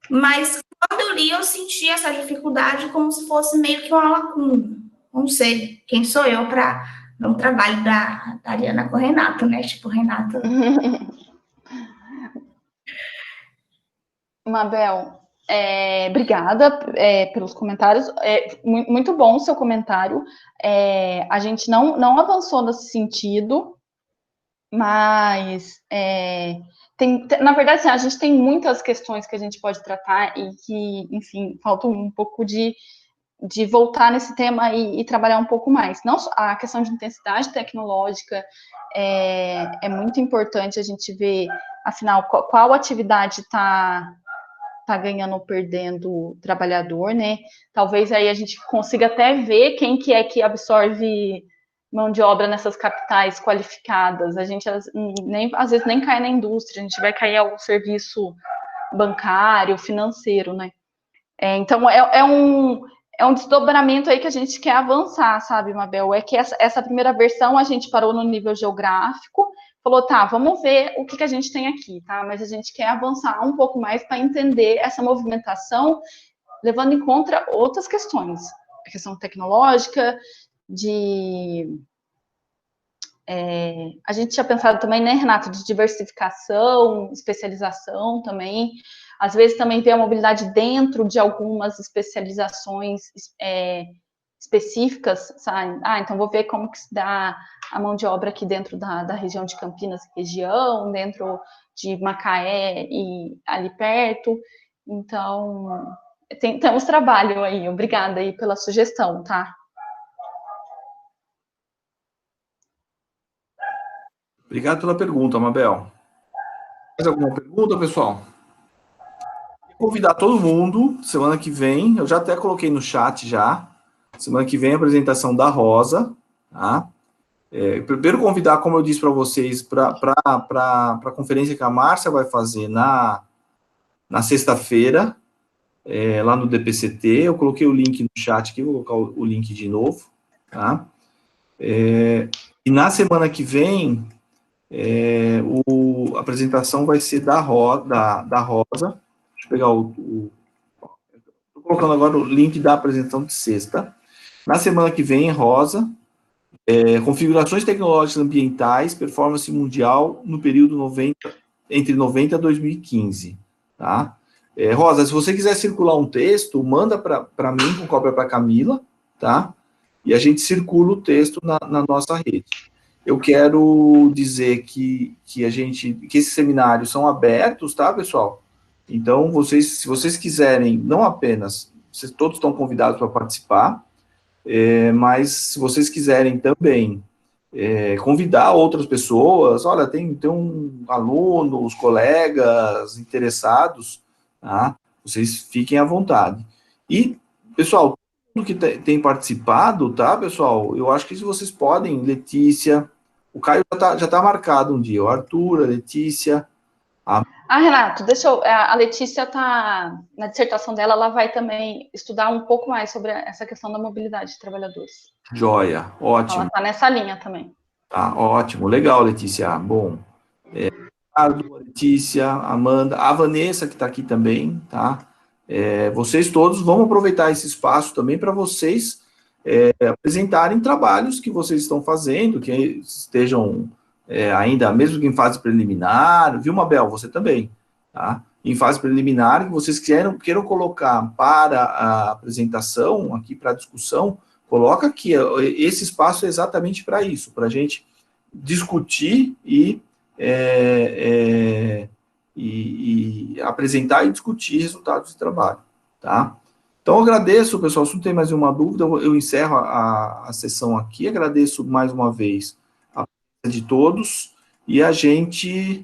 Mas quando eu li, eu senti essa dificuldade como se fosse meio que uma lacuna. Não sei quem sou eu para no trabalho da Ariana com o Renato, né? Tipo, Renato. Mabel, obrigada pelos comentários. Muito bom o seu comentário. A gente não avançou nesse sentido, mas na verdade, assim, a gente tem muitas questões que a gente pode tratar e que, enfim, falta um pouco de voltar nesse tema e trabalhar um pouco mais. Não a questão de intensidade tecnológica é muito importante a gente ver, afinal, qual atividade está ganhando ou perdendo o trabalhador, né? Talvez aí a gente consiga até ver quem que é que absorve mão de obra nessas capitais qualificadas. A gente às vezes nem cai na indústria, a gente vai cair ao serviço bancário, financeiro, né? Então, é um desdobramento aí que a gente quer avançar, sabe, Mabel? É que essa primeira versão a gente parou no nível geográfico, falou, tá, vamos ver o que a gente tem aqui, tá? Mas a gente quer avançar um pouco mais para entender essa movimentação, levando em conta outras questões. A questão tecnológica, a gente tinha pensado também, né, Renato, de diversificação, especialização também. Às vezes também tem a mobilidade dentro de algumas especializações específicas, sabe? Então vou ver como que se dá a mão de obra aqui dentro da região de Campinas, região, dentro de Macaé e ali perto. Então, temos trabalho aí. Obrigada aí pela sugestão, tá? Obrigado pela pergunta, Mabel. Mais alguma pergunta, pessoal? Vou convidar todo mundo, semana que vem, eu já até coloquei no chat já, semana que vem a apresentação da Rosa, tá? Primeiro convidar, como eu disse para vocês, para a conferência que a Márcia vai fazer na sexta-feira, lá no DPCT, eu coloquei o link no chat aqui, vou colocar o link de novo, tá? E na semana que vem, a apresentação vai ser da Rosa. Deixa eu pegar estou colocando agora o link da apresentação de sexta. Na semana que vem, Rosa, configurações tecnológicas ambientais, performance mundial no período entre 90 e 2015. Tá? Rosa, se você quiser circular um texto, manda para mim, com cópia para a Camila, tá? E a gente circula o texto na nossa rede. eu quero dizer que esses seminários são abertos, tá, pessoal? Então, se vocês quiserem, não apenas, vocês todos estão convidados para participar, mas se vocês quiserem também convidar outras pessoas, olha, tem alunos, colegas interessados, tá? Vocês fiquem à vontade. E, pessoal, todo mundo que tem participado, tá, pessoal, eu acho que se vocês podem, Letícia, o Caio já tá marcado um dia, o Arthur, a Letícia... Renato, a Letícia tá, na dissertação dela, ela vai também estudar um pouco mais sobre essa questão da mobilidade de trabalhadores. Joia, ótimo. Ela tá nessa linha também. Tá, ótimo, legal, Letícia, bom. Ricardo, Letícia, Amanda, a Vanessa, que está aqui também, tá? Vocês todos vão aproveitar esse espaço também para vocês apresentarem trabalhos que vocês estão fazendo, que estejam ainda, mesmo que em fase preliminar, viu, Mabel? Você também, tá? Em fase preliminar, que vocês queiram colocar para a apresentação, aqui para a discussão, coloca aqui, esse espaço é exatamente para isso, para a gente discutir e apresentar e discutir resultados de trabalho, tá? Então, eu agradeço, pessoal, se não tem mais nenhuma dúvida, eu encerro a sessão aqui, agradeço mais uma vez a presença de todos, e a gente